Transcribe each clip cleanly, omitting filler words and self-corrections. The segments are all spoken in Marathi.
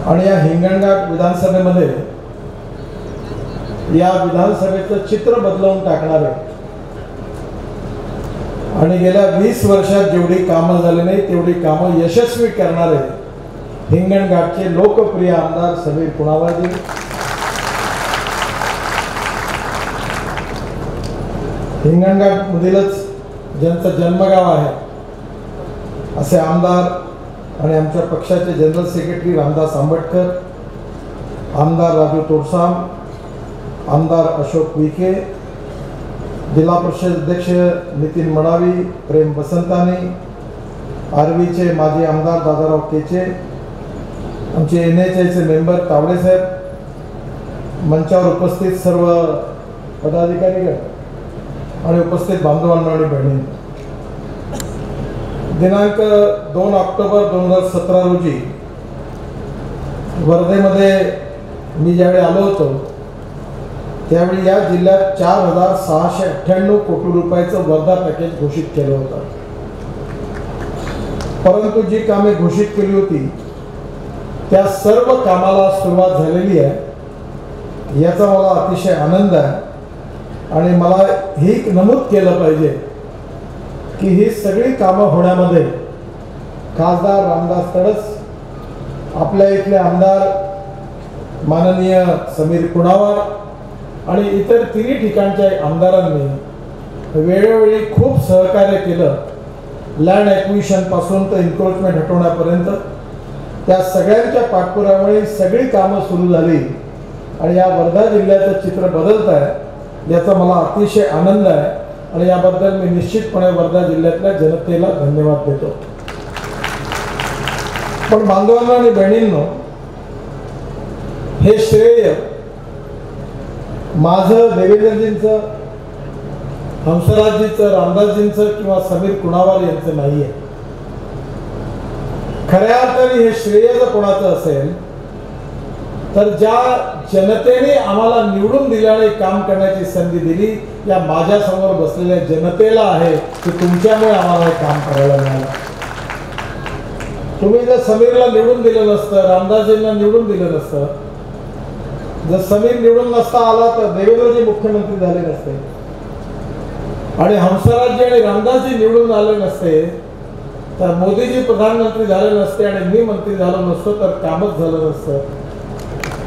आणि या हिंगणघाट विधानसभेमध्ये या विधानसभेचं चित्र बदलवून टाकणारे आणि गेल्या 20 वर्षात जेवढी कामं झाली नाही तेवढी कामं यशस्वी करणारे हिंगणघाटचे लोकप्रिय आमदार समीर कुणावारजी, हिंगणघाट मधीलच ज्यांचं जन्मगाव आहे असे आमदार आणि आमच्या पक्षाचे जनरल सेक्रेटरी रामदास आंबटकर, आमदार राजू तोडसाम, आमदार अशोक विखे, जिल्हा परिषद अध्यक्ष नितीन मडावी, प्रेम बसंतानी, आर्वीचे माजी आमदार दादाराव केचे, आमचे NHAचे मेंबर तावडे साहेब, मंचावर उपस्थित सर्व पदाधिकारी आणि उपस्थित बांधवांनो आणि बहिणी, दिनांक 2 ऑक्टोबर 2017 रोजी वर्धेमध्ये मी ज्यावेळी आलो होतो त्यावेळी या जिल्ह्यात 4,698 कोटी रुपयाचं वर्धा पॅकेज घोषित केलं होतं. परंतु जी कामे घोषित केली होती त्या सर्व कामाला सुरुवात झालेली आहे, याचा मला अतिशय आनंद आहे. आणि मला हे नमूद केलं पाहिजे की ही सगळी कामं होण्यामध्ये खासदार रामदास तडस, आपल्या इथले आमदार माननीय समीर कुणावार आणि इतर तिन्ही ठिकाणच्या आमदारांनी वेळोवेळी खूप सहकार्य केलं. लँड ॲक्विजिशन पासून तर इन्क्रोचमेंट हटवण्यापर्यंत त्या सगळ्यांच्या पाठपुराव्यामुळे सगळी कामं सुरू झाली आणि या वर्धा जिल्ह्याचं चित्र बदलत आहे, याचा मला अतिशय आनंद आहे. आणि याबद्दल मी निश्चितपणे वर्धा जिल्ह्यातल्या जनतेला धन्यवाद देतो. पण बांधवांनो आणि बहिणींनो, हे श्रेय माझं, देवेंद्रजींचं, हंसराजजींचं, रामदासजींचं किंवा समीर कुणावार यांचं नाही आहे. खऱ्या अर्थाने हे श्रेय जर कोणाचं असेल तर ज्या जनतेने आम्हाला निवडून दिल्याने काम करण्याची संधी दिली या माझ्यासमोर बसलेल्या जनतेला आहे की तुमच्यामुळे आम्हाला हे काम करायला मिळालं. तुम्ही जर समीरला निवडून दिलं नसतं, रामदासजींना निवडून दिलं नसतं, जर समीर निवडून नसता आला तर देवेंद्रजी मुख्यमंत्री झाले नसते आणि हंसराजजी आणि रामदासजी निवडून आले नसते तर मोदीजी प्रधानमंत्री झाले नसते आणि मी मंत्री झालो नसतो तर कामच झालं नसतं.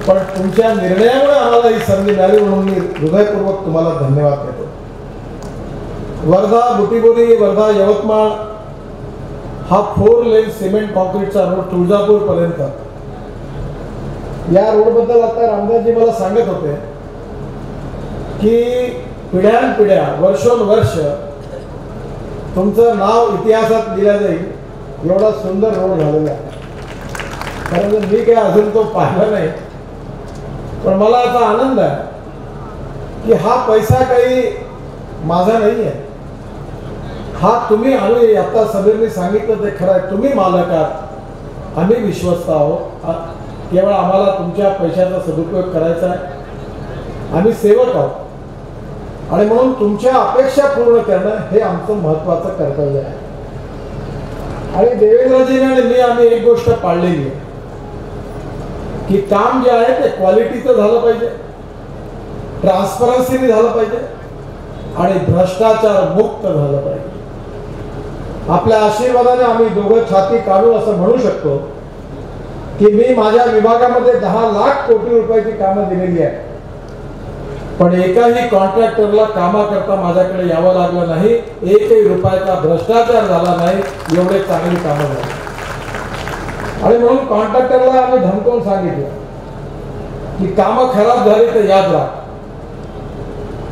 पण तुमच्या निर्णयामुळे आम्हाला ही संधी मिळाली म्हणून मी हृदयपूर्वक तुम्हाला धन्यवाद देतो. वर्धा बुटिबोरी, वर्धा यवतमाळ हा 4 लेन सिमेंट कॉन्क्रीटचा रोड तुळजापूर पर्यंत, या रोडबद्दल आता रामदासजी मला सांगत होते की पिढ्यानपिढ्या, वर्षोनवर्ष तुमचं नाव इतिहासात लिहिलं जाईल एवढा सुंदर रोड झालेला आहे. कारण मी काय अजून तो पाहिला नाही, पण मला याचा आनंद आहे की हा पैसा काही माझा नाही आहे, हा तुम्ही, आम्ही आता समीरने सांगितलं ते खरं आहे, तुम्ही मालक आहात, आम्ही विश्वस्त आहोत. केवळ आम्हाला तुमच्या पैशाचा सदुपयोग करायचा आहे, आम्ही सेवक आहोत आणि म्हणून तुमच्या अपेक्षा पूर्ण करणं हे आमचं महत्त्वाचं कर्तव्य आहे. आणि देवेंद्रजीने आणि मी आम्ही एक गोष्ट पाळलेली आहे की काम जे आहे ते क्वालिटीचं झालं पाहिजे, ट्रान्सपरन्सीने झालं पाहिजे आणि भ्रष्टाचार मुक्त झालं पाहिजे. आपल्या आशीर्वादाने आम्ही दोघं छाती काढून असं म्हणू शकतो की मी माझ्या विभागामध्ये 10 लाख कोटी रुपयाची कामं दिलेली आहे, पण एकाही कॉन्ट्रॅक्टरला कामाकरता माझ्याकडे यावं लागलं नाही, एकही रुपयाचा भ्रष्टाचार झाला नाही, एवढे चांगली कामं झाली. आणि म्हणून कॉन्ट्रॅक्टरला आम्ही धमकावून सांगितलं की कामं खराब झाली तर याद राख,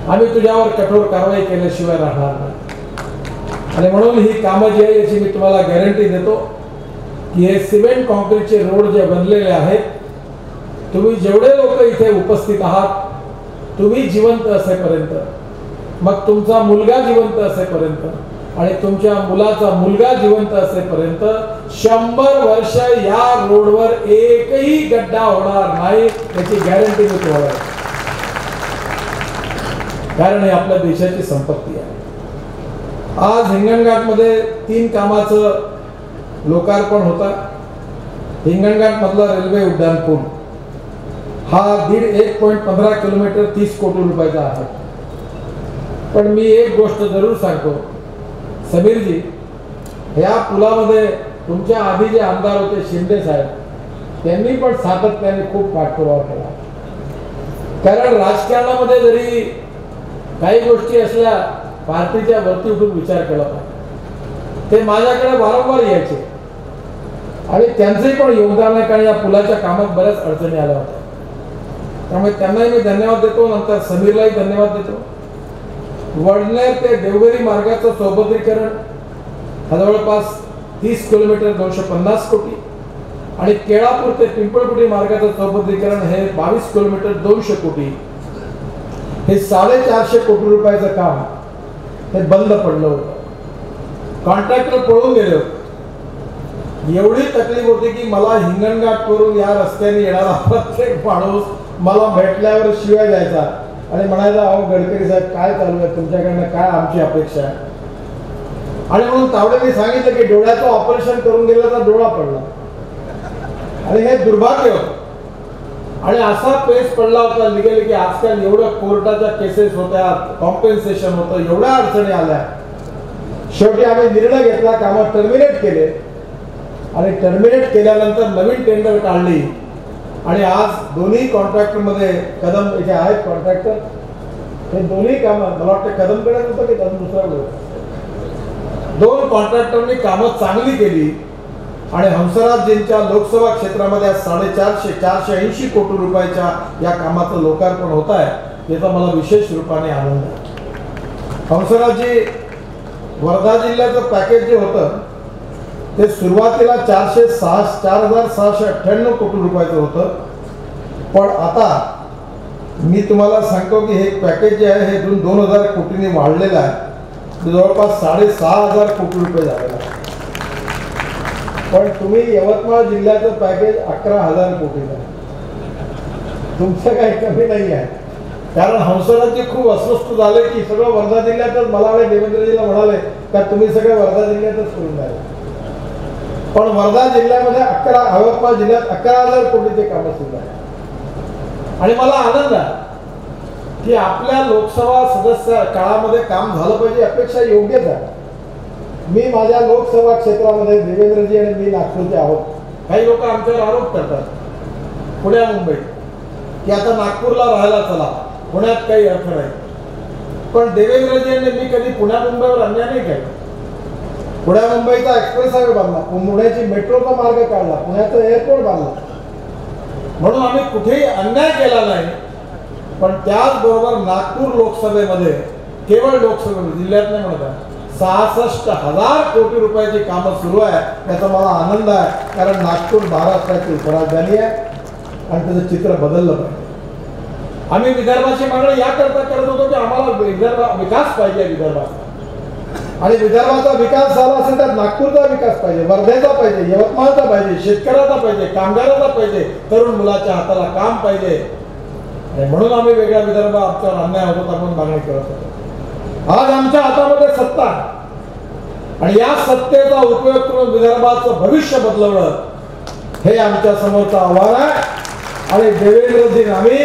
आम्ही तुझ्यावर कठोर कारवाई केल्याशिवाय राहणार नाही. आणि म्हणून ही कामं जी आहे याची मी तुम्हाला गॅरंटी देतो की हे सिमेंट कॉन्क्रीटचे रोड जे बनलेले आहेत, तुम्ही जेवढे लोक इथे उपस्थित आहात, तुम्ही जिवंत असेपर्यंत, मग तुमचा मुलगा जिवंत असेपर्यंत आणि तुमच्या मुलाचा मुलगा जिवंत असेपर्यंत 100 वर्ष या रोडवर एकही गड्डा होणार नाही याची गॅरंटी मी तुम्हाला देतो. कारण हे आपल्या देशाची संपत्ती आहे. आज हिंगणघाटमध्ये 3 कामाचं लोकार्पण होता. हिंगणघाट मधला रेल्वे उड्डाण पूल हा 1.15 किलोमीटर 30 कोटी रुपयाचा आहे. पण मी एक गोष्ट जरूर सांगतो समीरजी, ह्या पुलामध्ये तुमच्या आधी जे आमदार होते शिंदे साहेब, त्यांनी पण सातत्याने खूप पाठपुरावा केला. कारण राजकारणामध्ये जरी काही गोष्टी असल्या पार्टीच्या वरती उठून विचार केला पाहिजे. ते माझ्याकडे वारंवार यायचे आणि त्यांचंही पण योगदान आहे, कारण या पुलाच्या कामात बऱ्याच अडचणी आल्या होत्या. त्यामुळे त्यांनाही मी धन्यवाद देतो. नंतर समीरलाही धन्यवाद देतो. वडनेर ते देवगिरी मार्गाचं चौपदरीकरण हा जवळपास 30 किलोमीटर 250 कोटी आणि केळापूर ते पिंपळकुटी मार्गाचं चौपदरीकरण हे 22 किलोमीटर 200 कोटी. हे 450 कोटी रुपयाचं काम हे बंद पडलं होतं. कॉन्ट्रॅक्टर पळून गेले होते. एवढी तकलीफ होती की मला हिंगणघाट करून या रस्त्याने येणारा प्रत्येक माणूस मला भेटल्यावर शिवाय द्यायचा आणि म्हणायचा, अहो गडकरी साहेब काय चालू आहे तुमच्याकडनं, काय आमची अपेक्षा आहे. आणि म्हणून तावडेंनी सांगितलं की डोळ्याचं ऑपरेशन करून गेलं तर डोळा पडला आणि हे दुर्भाग्य होतं. आणि असा पेस पडला होता लिगली की आजकाल एवढं कोर्टाच्या केसेस होत्या, कॉम्पेन्सेशन होतं, एवढ्या अडचणी आल्या. शेवटी आम्ही निर्णय घेतला, कामं टर्मिनेट केले आणि टर्मिनेट केल्यानंतर नवीन टेंडर काढली आणि आज दोन्ही कॉन्ट्रॅक्टर मध्ये कदम इथे आहेत कॉन्ट्रॅक्टर, हे दोन्ही कामं मला वाटतं कदमकडे होतं की कदम दुसरा दोन कॉन्ट्रॅक्टरनी कामं चांगली केली आणि हंसराजजींच्या लोकसभा क्षेत्रामध्ये 480 कोटी रुपयाच्या या कामाचं लोकार्पण होत आहे, याचा मला विशेष रूपाने आनंद आहे. हंसराजजी, वर्धा जिल्ह्याचं पॅकेज जे होतं ते सुरुवातीला 4,698 कोटी रुपयाचं होतं. पण आता मी तुम्हाला सांगतो की हे पॅकेज जे आहे हे 2,000 कोटींनी वाढलेलं आहे. जवळपास 6,500 कोटी रुपये झालेलं आहे. पण तुम्ही यवतमाळ जिल्ह्याचं पॅकेज 11,000 कोटीचं आहे. तुमचं काही कमी नाही आहे. कारण हंसराजजी खूप अस्वस्थ झाले की सगळं वर्धा जिल्ह्यातच, मला देवेंद्रजीला म्हणाले का तुम्ही सगळं वर्धा जिल्ह्यातच करून द्याल. पण वर्धा जिल्ह्यामध्ये यवतमाळ जिल्ह्यात 11,000 कोटीचे कामं सुरू आहे. आणि मला आनंद आहे की आपल्या लोकसभा सदस्य काळामध्ये काम झालं पाहिजे, अपेक्षा योग्यच आहे. मी माझ्या लोकसभा क्षेत्रामध्ये देवेंद्रजी आणि मी नागपूरचे आहोत. काही लोक आमच्यावर आरोप करतात पुण्या मुंबईत की आता नागपूरला राहायला चला, पुण्यात काही अर्थ नाही. पण देवेंद्रजी आणि मी कधी पुण्या मुंबईवर अन्याय नाही केला. पुण्या मुंबईचा एक्सप्रेस हायवे बांधला, पुण्याची मेट्रोचा मार्ग काढला, पुण्याचं एअरपोर्ट बांधला. म्हणून आम्ही कुठेही अन्याय केला नाही. पण त्याचबरोबर नागपूर लोकसभेमध्ये, केवळ लोकसभेमध्ये, जिल्ह्यात नाही म्हणत आहे, 66,000 कोटी रुपयाची कामं सुरू आहे. त्याचा मला आनंद आहे. कारण नागपूर महाराष्ट्राची उपराजधानी आहे आणि त्याचं चित्र बदललं पाहिजे. आम्ही विदर्भाची मागणी याकरता करत होतो की आम्हाला विकास पाहिजे विदर्भाचा. आणि विदर्भाचा विकास झाला असेल तर नागपूरचा विकास पाहिजे, वर्धेचा पाहिजे, यवतमाळचा पाहिजे, शेतकऱ्याचा पाहिजे, कामगाराचा पाहिजे, तरुण मुलाच्या हाताला काम पाहिजे. आणि म्हणून आम्ही वेगळ्या विदर्भ आमच्यावर अन्याय होतो म्हणून मागणी करत होतो. आज आमच्या हातामध्ये सत्ता आणि या सत्तेचा उपयोग करून विदर्भाचं भविष्य बदलवणं हे आमच्या समोरचं आव्हान आहे. आणि देवेंद्रजी, आम्ही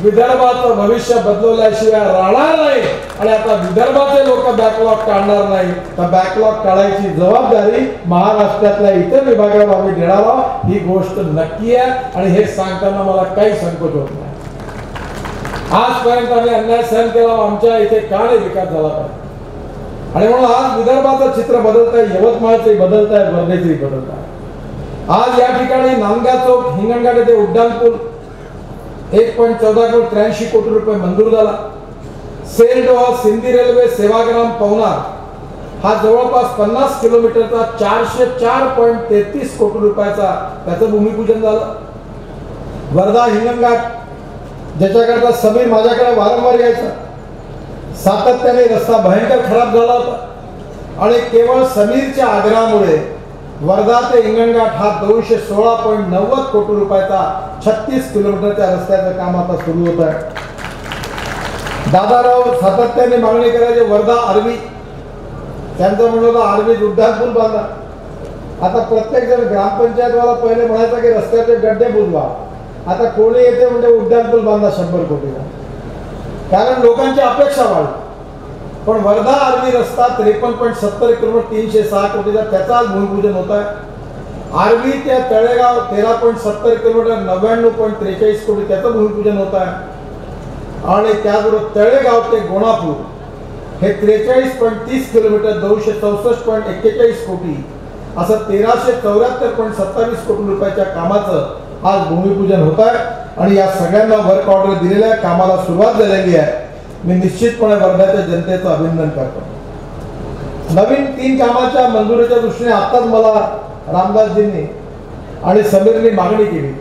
विदर्भाचं भविष्य बदलवल्याशिवाय राहणार नाही. आणि आता विदर्भाचे लोक बॅकलॉग काढणार नाही, तर बॅकलॉग काढायची जबाबदारी महाराष्ट्रातल्या इतर विभागाला आम्ही देणार आहोत. ही गोष्ट नक्की आहे आणि हे सांगताना मला काही संकोच होत नाही. आजपर्यंत आम्ही अन्याय सहन केला, आमच्या इथे का नाही विकास झाला पाहिजे. आणि म्हणून आज विदर्भाचं चित्र बदलत आहे, यवतमाळचंही बदलत आहे, वर्धेचंही बदलत आहे. आज या ठिकाणी नांदगाव चौक हिंगणघाट येथे उड्डाण पूल 1.14 कोटी रुपये मंजूर झाला. सेलडोह सिंधी रेल्वे सेवाग्राम पवनार हा जवळपास 50 किलोमीटरचा 404.33 कोटी रुपयाचा त्याचं भूमिपूजन झालं. वर्धा हिंगणघाट ज्याच्याकरता समीर माझ्याकडे वारंवार यायचा, सातत्याने रस्ता भयंकर खराब झाला होता आणि केवळ समीरच्या आग्रहामुळे वर्धा ते हिंगणघाट हा 216.90 कोटी रुपयाचा 36 किलोमीटरच्या रस्त्याचं काम आता सुरू होत आहे. दादाराव सातत्याने मागणी करायचे वर्धा आर्वी, त्यांचं म्हणलं होतं आर्वी उड्डाण पूल बांधा. आता प्रत्येक जण ग्रामपंचायतवाला पहिले म्हणायचा की रस्त्याचे गड्डे बुजवा, आता कोणी येते म्हणजे उड्डाण पूल बांधा 100 कोटीला, कारण लोकांची अपेक्षा वाढली. पण वर्धा आर्वी रस्ता 53.70 किलोमीटर 306 कोटीचा, त्याचा आज भूमिपूजन होत आहे. आर्वी ते तळेगाव 13.70 किलोमीटर 99.43 कोटी, त्याचं भूमिपूजन होत आहे. आणि त्याचबरोबर तळेगाव ते गोणापूर हे 43.30 किलोमीटर 264.41 कोटी, असं 1374.27 कोटी रुपयाच्या कामाचं आज भूमिपूजन होत आहे. आणि या सगळ्यांना वर्क ऑर्डर दिलेल्या आहे, कामाला सुरुवात झालेली आहे. मी निश्चितपणे वर्ध्याच्या जनतेचं अभिनंदन करतो. नवीन 3 कामाच्या मंजुरीच्या दृष्टीने आताच मला रामदासजींनी आणि समीरनी मागणी केली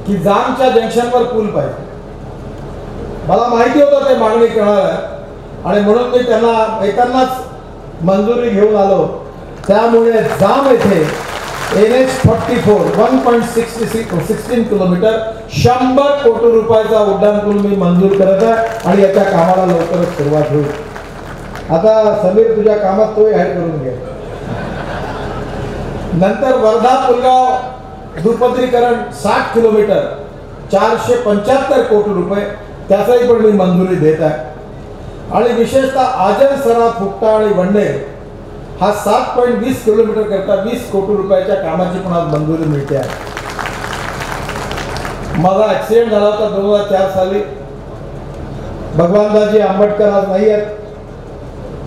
की जामच्या जंक्शनवर पूल पाहिजे. मला माहिती होतं ते मागणी करणार आहे आणि म्हणून मी त्यांना येतानाच मंजुरी घेऊन आलो. त्यामुळे जाम येथे NH44 1.16 किलोमीटर 100 कोटी रुपयाचा उड्डाण पूल मी मंजूर करत आहे आणि याच्या कामाला लवकरच सुरुवात होईल. आता समीर तुझ्या कामात तोही ऍड करून घे. नंतर वर्धा पुलगाव दुपदरीकरण 60 किलोमीटर 475 कोटी रुपये, त्याचाही पण मी मंजुरी देत आहे. आणि विशेषतः आजन सरा फुकटा आणि वंडेर हा 7.20 किलोमीटर करता 20 कोटी रुपयाच्या कामाची पण आज मंजुरी मिळते आहे. माझा ऍक्सिडेंट झाला होता 2004 साली. भगवानदासजी आंबेडकर आज नाही आहेत,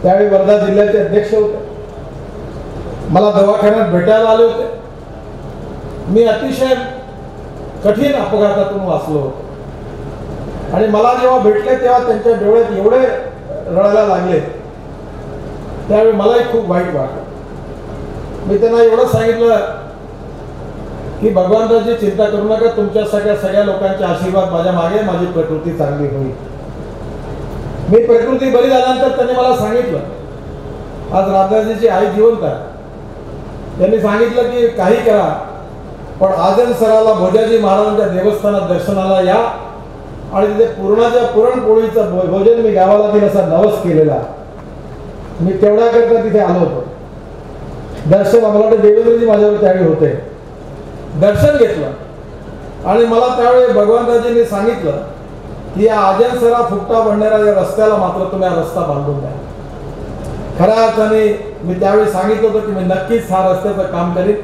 त्यावेळी वर्धा जिल्ह्याचे अध्यक्ष होते. मला दवाखान्यात भेटायला आले होते. मी अतिशय कठीण अपघातातून वाचलो होतो आणि मला जेव्हा भेटले तेव्हा त्यांच्या डोळ्यात एवढे रडायला लागले, त्यावेळी मलाही खूप वाईट वाटलं. मी त्यांना एवढं सांगितलं की भगवानदासजी चिंता करू नका, तुमच्या सगळ्या लोकांचे आशीर्वाद माझ्या मागे, माझी प्रकृती चांगली होईल. मी प्रकृती बरी झाल्यानंतर त्यांनी मला सांगितलं, आज रामदासजीची आई जिवंत आहे. त्यांनी सांगितलं की काही करा पण आजन सराला भोजाजी महाराजांच्या देवस्थानात दर्शनाला या आणि तिथे पुरणपोळीचं भोजन मी गावाला दिलं असा नवस केलेला. मी तेवढा करता तिथे आलो होतो. दर्शन मला वाटतं देवेंद्रजी माझ्यावर त्यावेळी होते. दर्शन घेतलं आणि मला त्यावेळी भगवानदासजींनी सांगितलं की या आजन सरा फुकटा बनणाऱ्या या रस्त्याला मात्र तुम्ही हा रस्ता बांधून द्या. खऱ्या अर्थाने मी त्यावेळी सांगितलं होतं की मी नक्कीच हा रस्त्याचं काम करीन.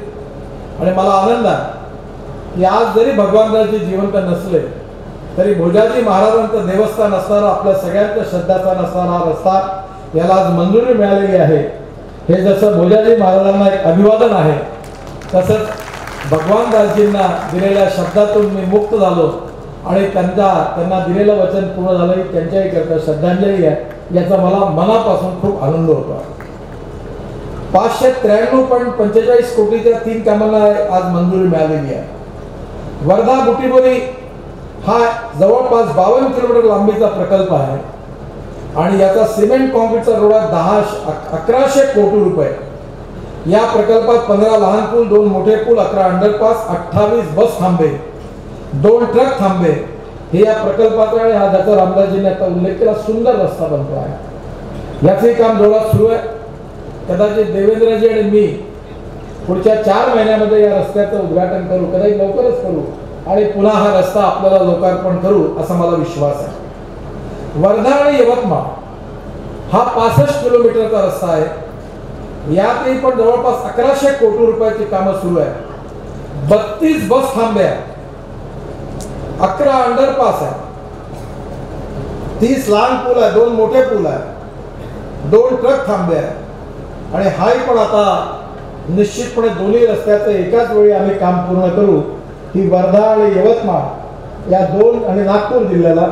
आणि मला आनंद आहे की आज जरी भगवानदासजी जिवंत नसले तरी भोजाजी महाराजांचं देवस्थान असणारा, आपल्या सगळ्यांच्या श्रद्धास्थान असणारा हा रस्ता याला आज मंजुरी मिळालेली आहे. हे जसं भोजाजी महाराजांना एक अभिवादन आहे, तसंच भगवानदासजींना दिलेल्या शब्दातून मी मुक्त झालो आणि त्यांना दिलेलं वचन पूर्ण झालं ही त्यांच्याही करता श्रद्धांजली आहे. याचा मला मनापासून खूप आनंद होतो. 593.45 कोटीच्या 3 कामांना आज मंजुरी मिळालेली आहे. वर्धा बुटीबोरी हा जवळपास 52 किलोमीटर लांबीचा प्रकल्प आहे आणि याचा सिमेंट कॉन्क्रीटचा रोड 1100 कोटी रुपये. या प्रकल्पात 15 लहान पूल, 2 मोठे पूल, 11 अंडरपास, 28 बस थांबे, 2 ट्रक थांबे हे या प्रकल्पाचा आणि हा ज्याचा रामदासजींनी आता उल्लेख केला सुंदर रस्ता बनतो आहे. याचे काम जोरात सुरू आहे. कदाचित देवेंद्रजी आणि मी पुढच्या 4 महिन्यामध्ये या रस्त्याचं उद्घाटन करू, कदाचित लवकरच करू आणि पुन्हा हा रस्ता आपल्याला लोकार्पण करू असा मला विश्वास आहे. वर्धा आणि यवतमाळ हा 65 किलोमीटरचा रस्ता आहे. यातही पण जवळपास 1100 कोटी रुपयाची कामं सुरू आहे. 32 बस थांबे आहे, 11 अंडरपास आहे, 30 लहान पूल आहे, 2 मोठे पूल आहे, 2 ट्रक थांबे आहे आणि हाही पण आता निश्चितपणे दोन्ही रस्त्याचं एकाच वेळी आम्ही काम पूर्ण करू. ही वर्धा आणि यवतमाळ या 2 आणि नागपूर जिल्ह्याला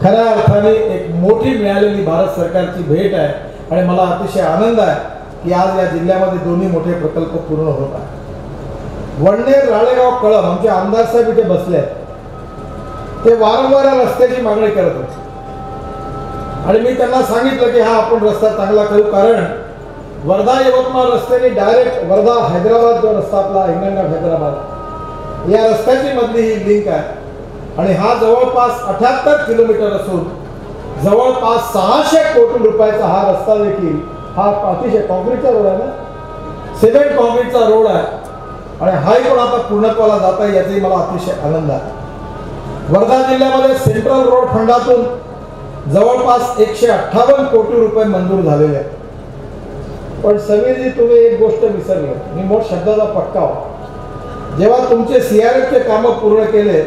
खऱ्या अर्थाने एक मोठी मिळालेली भारत सरकारची भेट आहे आणि मला अतिशय आनंद आहे की आज या जिल्ह्यामध्ये दोन्ही मोठे प्रकल्प पूर्ण होत आहेत. वडनेर, राळेगाव, कळंब आमचे आमदार साहेब इथे बसले आहेत. ते वारंवार या रस्त्याची मागणी करत होते आणि मी त्यांना सांगितलं की हा आपण रस्ता चांगला करू, कारण वर्धा यवतमाळ रस्त्याने डायरेक्ट वर्धा हैदराबाद जो रस्ता आपला हिंगणघाट हैदराबाद या रस्त्याची मधली ही लिंक आहे आणि हा जवळपास 78 किलोमीटर असून जवळपास 600 कोटी रुपयाचा हा रस्ता देखील, हा अतिशय कॉन्क्रीटचा रोड आहे ना, सिमेंट कॉन्क्रीटचा रोड आहे आणि हाही पण आता पूर्णत्वाला जात आहे, याचाही मला अतिशय आनंद आहे। वर्धा जिल्ह्यामध्ये सेंट्रल रोड फंडातून जवळपास 158 कोटी रुपये मंजूर झालेले आहेत। पण समीरजी, तुम्ही एक गोष्ट विसरले, मी मोठ शब्दाचा पक्का हो। जेव्हा तुमचे CRFचे कामं पूर्ण केले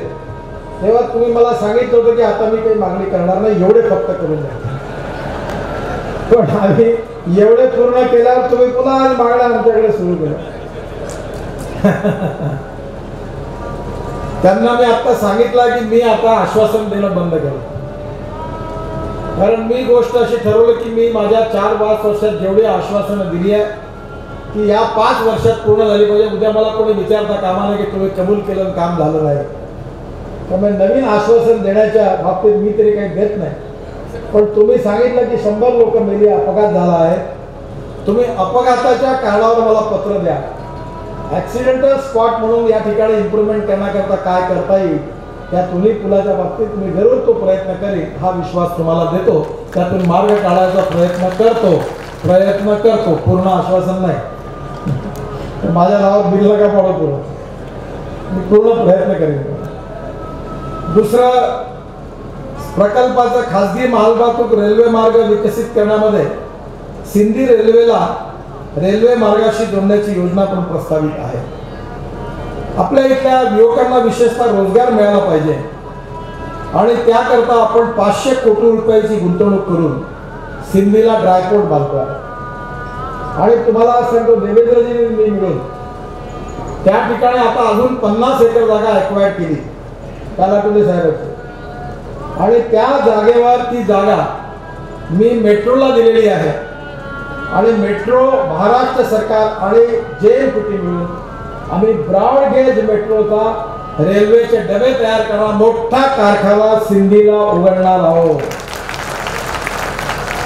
तेव्हा तुम्ही मला सांगितलं होतं की आता मी काही मागणी करणार नाही, एवढे फक्त करून द्या। पण आम्ही एवढे पूर्ण केल्यावर तुम्ही पुन्हा मागण्या आमच्याकडे सुरू केल्या। त्यांना मी आता सांगितलं की मी आता आश्वासन देणं बंद केलं, कारण मी गोष्ट अशी ठरवली की मी माझ्या 4-5 वर्षात जेवढी आश्वासनं दिली आहे की या 5 वर्षात पूर्ण झाली पाहिजे। उद्या मला कोणी विचारता कामा नये की तुम्ही कबूल केलं काम झालं नाही, त्यामुळे नवीन आश्वासन देण्याच्या बाबतीत मी तरी काही देत नाही। पण तुम्ही सांगितलं की 100 लोक मेली, अपघात झाला आहे, तुम्ही अपघाताच्या कारणावर मला पत्र द्या। ॲक्सिडेंटल स्पॉट म्हणून या ठिकाणी इम्प्रूव्हमेंट करण्याकरता काय करता येईल त्या तुम्ही पुलाच्या बाबतीत मी जरूर तो प्रयत्न करेन, हा विश्वास तुम्हाला देतो। त्यातून मार्ग काढायचा प्रयत्न करतो, पूर्ण आश्वासन नाही, माझ्या नावात बिल नका पाडू, मी पूर्ण प्रयत्न करेन। दुसरं, प्रकल्पाचा खासगी मालवाहतूक रेल्वे मार्ग विकसित करण्यामध्ये सिंधी रेल्वेला रेल्वे मार्गाशी जोडण्याची योजना पण प्रस्तावित आहे। आपल्या इथल्या युवकांना विशेषतः रोजगार मिळाला पाहिजे आणि त्याकरता आपण 500 कोटी रुपयाची गुंतवणूक करून सिंधीला ड्रायपोर्ट बांधतो आणि तुम्हाला सांगतो, देवेंद्रजींनी मी मिळून त्या ठिकाणी आता अजून 50 एकर जागा एक्वायर्ड केली कालाटुले साहेबांची, आणि त्या जागेवर ती जागा मी मेट्रोला दिलेली आहे आणि मेट्रो महाराष्ट्र सरकार आणि JNPT मिळून आम्ही ब्रॉड गेज मेट्रोचा रेल्वेचे डबे तयार करणारा मोठा कारखाना सिंधीला उघडणार आहोत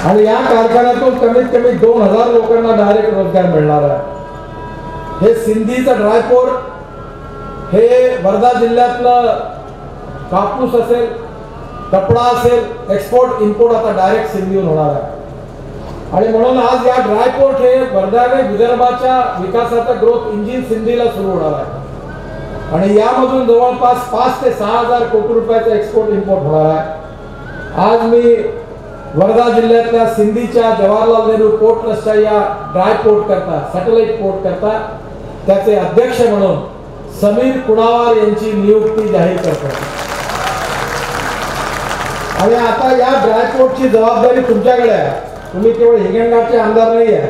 आणि या कारखान्यातून कमीत कमी 2000 लोकांना डायरेक्ट रोजगार मिळणार आहे। हे सिंधीचं ड्रायपोर्ट हे वर्धा जिल्ह्यातलं कापूस असेल, कपडा असेल, एक्सपोर्ट इम्पोर्ट आता डायरेक्ट सिंधीहून होणार आहे आणि म्हणून आज या ड्रायपोर्ट हे वर्धाने विदर्भाच्या विकासाचा ग्रोथ इंजिन सिंधीला सुरू होणार आहे आणि यामधून जवळपास 5 ते 6,000 कोटी रुपयाचा एक्सपोर्ट इम्पोर्ट होणार आहे। आज मी वर्धा जिल्ह्यातल्या सिंधीच्या जवाहरलाल नेहरू पोर्ट ट्रस्टच्या या ड्रायपोर्ट करता, सॅटेलाइट पोर्ट करता त्याचे अध्यक्ष म्हणून समीर कुणावार यांची नियुक्ती जाहीर करतो आणि आता या ड्रायपोर्टची जबाबदारी तुमच्याकडे आहे। तुम्ही केवळ हिंगणघाटचे आमदार नाही आहे,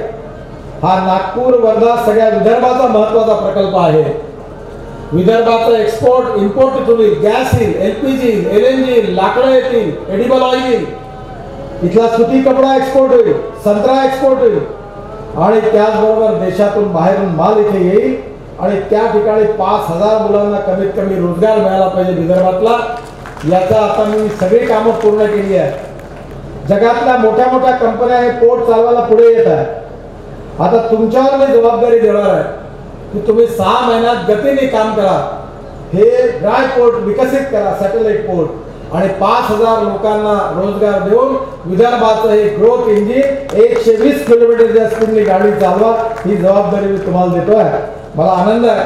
हा नागपूर वर्धा सगळ्या विदर्भाचा महत्त्वाचा प्रकल्प आहे। विदर्भाचा एक्सपोर्ट इम्पोर्ट होईल, गॅस येईल, LPG, LNG, लाकडं येतील, एडिबल ऑइल येईल, इथला सुती कपडा एक्सपोर्ट होईल, संत्रा एक्सपोर्ट होईल आणि त्याचबरोबर देशातून बाहेरून माल इथे येईल आणि त्या ठिकाणी 5000 मुलांना कमीत कमी रोजगार मिळाला पाहिजे विदर्भातला। याचा आता मी सगळी कामं पूर्ण केली आहे। जगातल्या मोठ्या मोठ्या कंपन्या हे पोर्ट चालवायला पुढे येत आहेत। आता तुमच्यावर मी जबाबदारी देणार आहे की तुम्ही 6 महिन्यात गतीने काम करा, हे ड्रायपोर्ट विकसित करा, सॅटेलाइट पोर्ट, आणि 5000 लोकांना रोजगार देऊन विदर्भाचं हे ग्रोथ इंजिन 120 किलोमीटरच्या स्पीडने गाडी चालवा, ही जबाबदारी मी तुम्हाला देतोय। मला आनंद आहे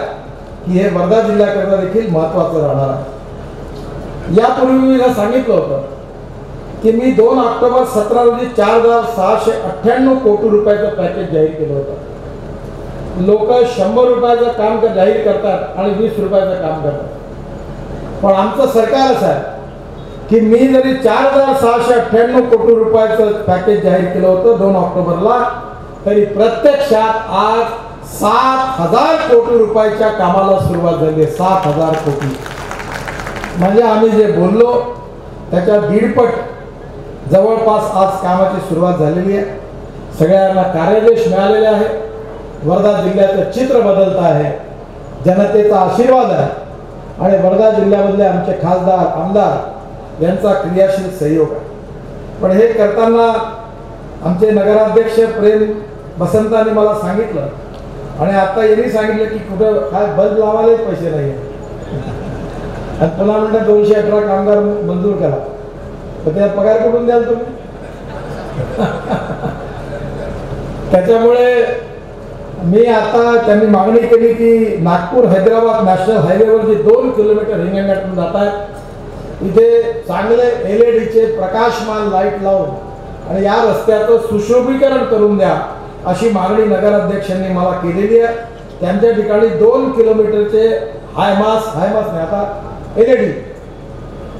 की हे वर्धा जिल्ह्याकरता देखील महत्त्वाचं राहणार आहे। यापूर्वी मी सांगितलं होतं की मी 2 ऑक्टोबर 17 रोजी 4698 कोटी रुपयाचं पॅकेज जाहीर केलं होतं। लोक 100 रुपयाचं काम जाहीर करतात आणि 20 रुपयाचं काम करतात, पण आमचं सरकार असं आहे की मी जरी 4698 कोटी रुपयाचं पॅकेज जाहीर केलं होतं 2 ऑक्टोबरला, तरी प्रत्यक्षात आज 7000 कोटी रुपयाच्या कामाला सुरुवात झाली आहे। 7000 कोटी म्हणजे आम्ही जे बोललो त्याच्या 1.5 जवळपास आज कामाची सुरुवात झालेली आहे। सगळ्यांना कार्यादेश मिळालेले आहे, वर्धा जिल्ह्याचं चित्र बदलत आहे, जनतेचा आशीर्वाद आहे आणि वर्धा जिल्ह्यामधले आमचे खासदार आमदार यांचा क्रियाशील सहयोग आहे। पण हे करताना आमचे नगराध्यक्ष प्रेम बसंतांनी मला सांगितलं आणि आता यांनी सांगितलं की कुठं काय बल्ब लावायला पैसे नाही आणि पुन्हा म्हणतात 218 कामगार मंजूर करा, तर त्या पगार कुठून द्याल तुम्ही? त्याच्यामुळे मी आता त्यांनी मागणी केली की नागपूर हैदराबाद नॅशनल हायवेवर जे 2 किलोमीटर हिंगणघाटून जात आहेत इथे चांगले LED प्रकाशमान लाईट लावून आणि या रस्त्याचं सुशोभीकरण करून द्या अशी मागणी नगराध्यक्षांनी मला केलेली आहे. त्यांच्या ठिकाणी 2 किलोमीटरचे हायमास नाही आता LED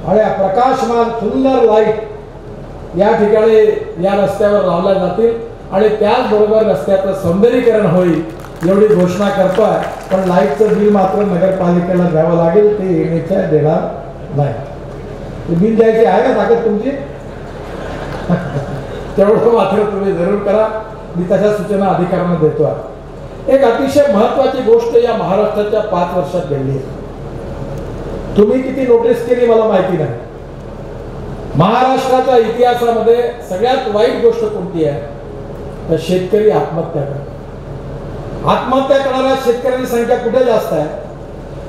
आणि प्रकाशमान सुंदर लाईट या ठिकाणी या रस्त्यावर लावल्या जातील आणि त्याचबरोबर रस्त्याचं सौंदर्यीकरण होईल एवढी घोषणा करतोय. पण लाईटचं बिल मात्र नगरपालिकेला द्यावं लागेल, ते येण्याच्या देणार नाही. बिल द्यायची आहे ना ताकद तुमची? तेवढं मात्र तुम्ही जरूर करा. मी तशा सूचना अधिकाऱ्यांना देतोय. एक अतिशय महत्वाची गोष्ट या महाराष्ट्राच्या 5 वर्षात घडली आहे. तुम्ही किती नोटीस केली मला माहिती नाही. महाराष्ट्राच्या इतिहासामध्ये सगळ्यात वाईट गोष्ट कोणती आहे तर शेतकरी आत्महत्या करतात. आत्महत्या करणाऱ्या शेतकऱ्यांची संख्या कुठे जास्त आहे?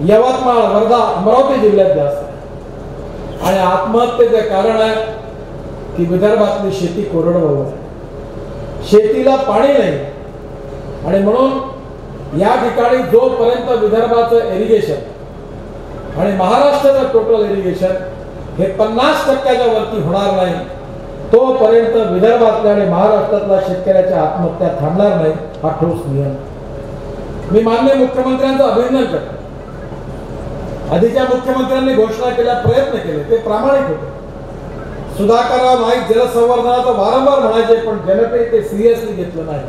यवतमाळ, वर्धा, अमरावती जिल्ह्यात जास्त आहे. आणि आत्महत्येचे कारण आहे की विदर्भातली शेती कोरडवाहू आहे, शेतीला पाणी नाही. आणि म्हणून या ठिकाणी जोपर्यंत विदर्भाचं इरिगेशन आणि महाराष्ट्राचं टोटल इरिगेशन हे 50% वरती होणार नाही तोपर्यंत विदर्भातल्या आणि महाराष्ट्रातल्या शेतकऱ्याच्या आत्महत्या थांबणार नाही. हा ठोस नियम. मी माननीय मुख्यमंत्र्यांचं अभिनंदन करतो. आधीच्या मुख्यमंत्र्यांनी घोषणा केल्या, प्रयत्न केले, ते प्रामाणिक होते. सुधाकरराव नाईक जलसंवर्धनाचं वारंवार म्हणायचे पण जनतेने ते सिरियसली घेतलं नाही.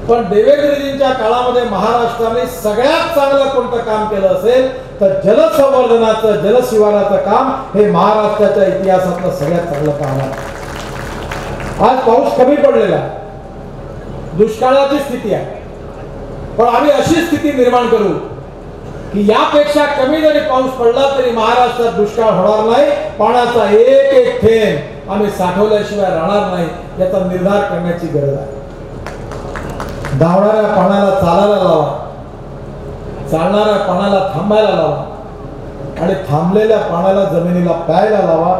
पण देवेंद्रजींच्या काळामध्ये महाराष्ट्राने सगळ्यात चांगलं कोणतं काम केलं असेल तर जलसंवर्धनाचं, जलशिवाराचं काम हे महाराष्ट्राच्या इतिहासातलं सगळ्यात चांगलं काम आहे. आज पाऊस कमी पडलेला आहे, दुष्काळाची स्थिती आहे. पण आम्ही अशी स्थिती निर्माण करू की यापेक्षा कमी जरी पाऊस पडला तरी महाराष्ट्रात दुष्काळ होणार नाही. पाण्याचा एक एक थेंब आम्ही साठवल्याशिवाय राहणार नाही याचा निर्धार करण्याची गरज आहे. धावणाऱ्या पाण्याला चालायला लावा, चालणाऱ्या पाण्याला थांबायला लावा आणि थांबलेल्या पाण्याला जमिनीला प्यायला लावा.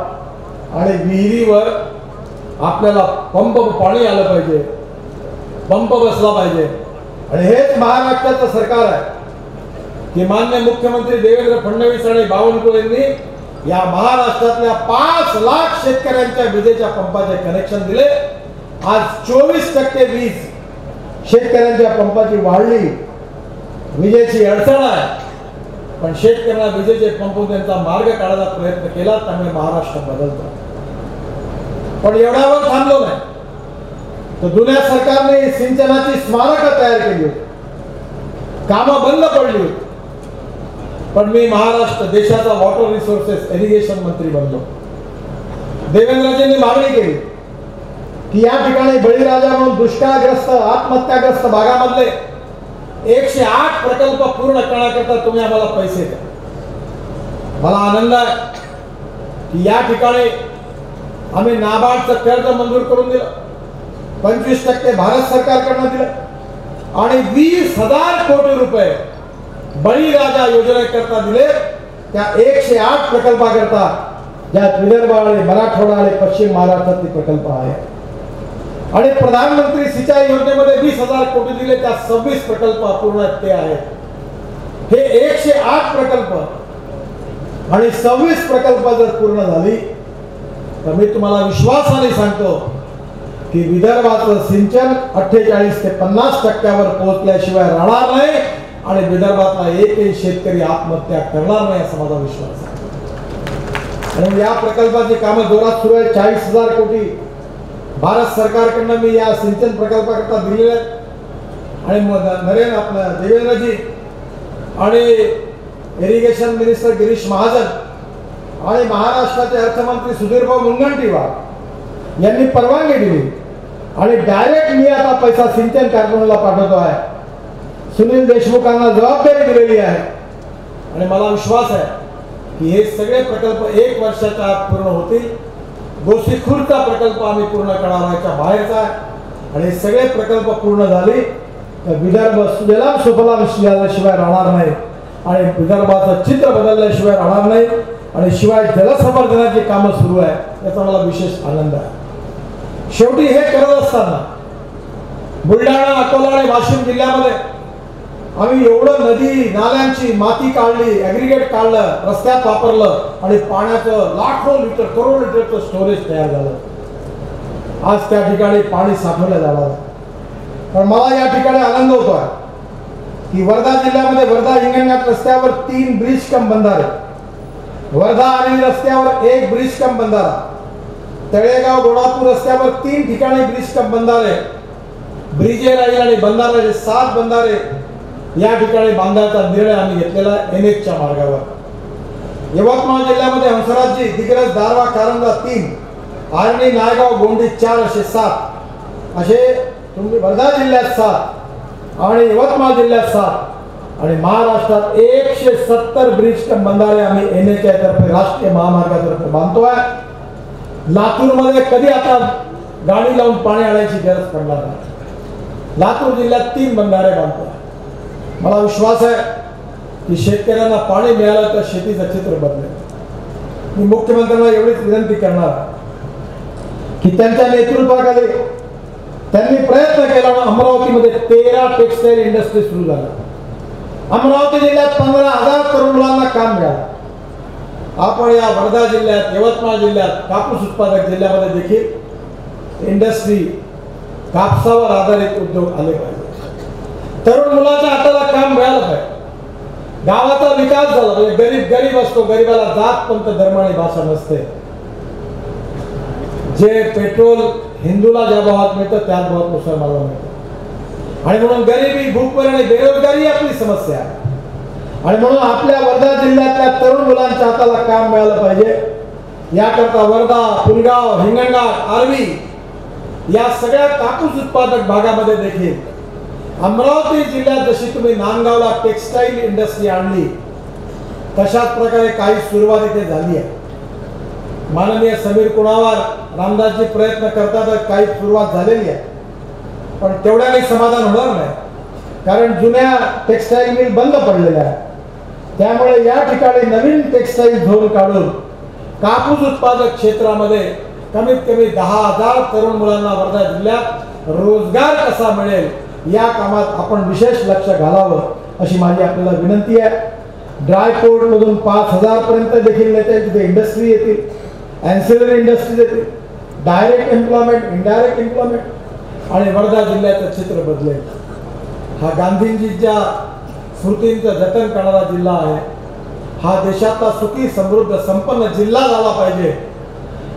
आणि विहिरीवर आपल्याला पंप पाणी आलं पाहिजे, पंप बसला पाहिजे. आणि हेच महाराष्ट्राचं सरकार आहे की माननीय मुख्यमंत्री देवेंद्र फडणवीस आणि बावनकुळेंनी या महाराष्ट्रातल्या 5 लाख शेतकऱ्यांच्या विजेच्या पंपाचे कनेक्शन दिले. आज 24% वीज शेतकऱ्यांच्या पंपाची वाढली. विजेची अडचण आहे पण शेतकऱ्यांना विजेचे पंप त्यांचा मार्ग काढायचा प्रयत्न केला, त्यामुळे महाराष्ट्र बदलतो. पण एवढ्यावर थांबलो नाही तर जुन्या सरकारने सिंचनाची स्मारकं तयार केली होती, कामं बंद पडली होती. पण मी महाराष्ट्र देशाचा वॉटर रिसोर्सेस इरिगेशन मंत्री बनलो. देवेंद्रजींनी मागणी केली की या ठिकाणी बळीराजा म्हणून दुष्काळग्रस्त, आत्महत्याग्रस्त भागामधले 108 प्रकल्प पूर्ण करण्याकरता तुम्ही आम्हाला पैसे द्या. मला आनंद आहे की या ठिकाणी आम्ही नाबार्डचं कर्ज मंजूर करून दिलं, 25% भारत सरकारकडनं दिलं आणि 20,000 कोटी रुपये बळीराजा योजनेकरता दिले. त्या 108 प्रकल्पाकरता ज्यात विदर्भ आणि मराठवाडा आणि पश्चिम महाराष्ट्रातील प्रकल्प आहेत. आणि प्रधानमंत्री सिंचाई योजनेमध्ये 20,000 कोटी दिले, त्या 26 प्रकल्प अपूर्ण ते आहेत. हे 108 प्रकल्प आणि 26 प्रकल्प जर पूर्ण झाली तर मी तुम्हाला विश्वासाने सांगतो की विदर्भाचं सिंचन 48 ते 50% पोहोचल्याशिवाय राहणार नाही आणि विदर्भातला एकही शेतकरी आत्महत्या करणार नाही असा माझा विश्वास आहे. आणि या प्रकल्पाची कामं जोरात सुरू आहे. 40,000 कोटी भारत सरकारकडनं मी या सिंचन प्रकल्पाकरता दिलेले आहेत. आणि आपलं देवेंद्रजी आणि इरिगेशन मिनिस्टर गिरीश महाजन आणि महाराष्ट्राचे अर्थमंत्री सुधीरभाऊ मुनगंटीवार यांनी परवानगी दिली आणि डायरेक्ट मी आता पैसा सिंचन कारखान्याला पाठवतो आहे. सुनील देशमुखांना जबाबदारी दिलेली आहे आणि मला विश्वास आहे की हे सगळे प्रकल्प 1 वर्षाच्या आत पूर्ण होतील. गोसीखुर्दचा प्रकल्प आम्ही पूर्ण करणार व्हायच्या बाहेरचा आहे आणि हे सगळे प्रकल्प पूर्ण झाले तर विदर्भ सुजलाम सुफलाम झाल्याशिवाय राहणार नाही आणि विदर्भाचं चित्र बदलल्याशिवाय राहणार नाही. आणि शिवाय जलसंवर्धनाची कामं सुरू आहे याचा मला विशेष आनंद आहे. शेवटी हे करत असताना बुलढाणा, अकोला आणि वाशिम जिल्ह्यामध्ये आम्ही एवढं नदी नाल्यांची माती काढली, ॲग्रिगेट काढलं, रस्त्यात वापरलं आणि पाण्याचं लाखो लिटर करोड लिटरचं स्टोरेज तयार झालं. आज त्या ठिकाणी पाणी साठवलं जाणार. पण मला या ठिकाणी आनंद होतोय की वर्धा जिल्ह्यामध्ये वर्धा हिंगणघाट रस्त्यावर 3 ब्रिज कम बंधारे, वर्धा आणि रस्त्यावर 1 ब्रिज कम बंधारा, तळेगाव गोडापूर रस्त्यावर 3 ठिकाणी ब्रिज कम बंधारे, ब्रिजे राहील आणि बंधारे 7 बंधारे या ठिकाणी बांधण्याचा निर्णय आम्ही घेतलेला NHच्या मार्गावर. यवतमाळ जिल्ह्यामध्ये हंसराजी, दिग्रज, दारवा, कारंजा 3, आर्णी, नायगाव, गोंडी 4 असे 7 असे तुम्ही वर्धा जिल्ह्यात 7 आणि यवतमाळ जिल्ह्यात 7 आणि महाराष्ट्रात 170 ब्रिज बंधारे आम्ही NHच्या तर्फे राष्ट्रीय महामार्गातर्फे बांधतोय. लातूरमध्ये कधी आता गाडी लावून पाणी आणायची गरज पडणार नाही. लातूर जिल्ह्यात 3 बंधारे बांधतोय. मला विश्वास आहे की शेतकऱ्यांना पाणी मिळालं तर शेतीचं चित्र बदलेल. मी मुख्यमंत्र्यांना एवढीच विनंती करणार की त्यांच्या नेतृत्वाखाली त्यांनी प्रयत्न केला ना अमरावतीमध्ये 13 टेक्सटाईल इंडस्ट्री सुरू झाल्या. अमरावती जिल्ह्यात 15,000 तरुण मुलांना काम मिळालं. आपण या वर्धा जिल्ह्यात, यवतमाळ जिल्ह्यात कापूस उत्पादक जिल्ह्यामध्ये देखील इंडस्ट्री, कापसावर आधारित उद्योग आले पाहिजे. तरुण मुलाच्या हाताला काम मिळालं पाहिजे. गावाचा विकास झाला पाहिजे. गरीब गरीब असतो, गरीबाला जात पंथ धर्म आणि भाषा नसते. जे पेट्रोल हिंदूला ज्या भावात मिळतं त्याच भावात मुसलमानाला मिळतं आणि म्हणून गरिबी, भूकमर आणि बेरोजगारी आपली समस्या आहे. आणि म्हणून आपल्या वर्धा जिल्ह्यातल्या तरुण मुलांच्या हाताला काम मिळालं पाहिजे. याकरता वर्धा, पुलगाव, हिंगणघाट, आर्वी या सगळ्या कापूस उत्पादक भागामध्ये देखील अमरावती जिल्ह्यात जशी तुम्ही नांदगावला टेक्सटाईल इंडस्ट्री आणली तशाच प्रकारे काही सुरुवात इथे झाली आहे. माननीय समीर कुणावार, रामदासजी प्रयत्न करतात, काही सुरुवात झालेली आहे. पण तेवढ्याने समाधान होणार नाही, कारण जुन्या टेक्सटाईल मिल बंद पडलेल्या आहेत. त्यामुळे या ठिकाणी नवीन टेक्सटाईल झोन काढून कापूस उत्पादक क्षेत्रामध्ये कमीत कमी 10,000 तरुण मुलांना वर्धा जिल्ह्यात रोजगार कसा मिळेल या कामात आपण विशेष लक्ष घालावं अशी माझी आपल्याला विनंती आहे. ड्रायपोर्ट मधून 5,000 पर्यंत देखील नेते तिथे इंडस्ट्री येतील, ॲन्सिलरी इंडस्ट्रीज येतील, डायरेक्ट एम्प्लॉयमेंट, इनडायरेक्ट एम्प्लॉयमेंट आणि वर्धा जिल्ह्याचं चित्र बदलेल. हा गांधीजींच्या स्मृतींचं जतन करणारा जिल्हा आहे. हा देशातला सुखी, समृद्ध, संपन्न जिल्हा झाला पाहिजे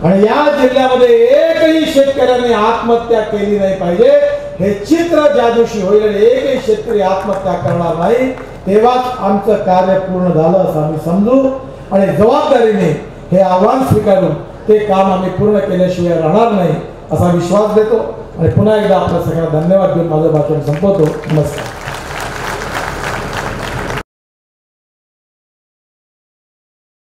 आणि या जिल्ह्यामध्ये एकही शेतकऱ्याने आत्महत्या केली नाही पाहिजे. हे चित्र ज्या दिवशी होईल आणि एकही शेतकरी आत्महत्या करणार नाही तेव्हाच आमचं कार्य पूर्ण झालं असं आम्ही समजू आणि जबाबदारीने हे आव्हान स्वीकारून ते काम आम्ही पूर्ण केल्याशिवाय राहणार नाही असा विश्वास देतो आणि पुन्हा एकदा आपल्या सगळ्यांना धन्यवाद देऊन माझं भाषण संपवतो. नमस्कार.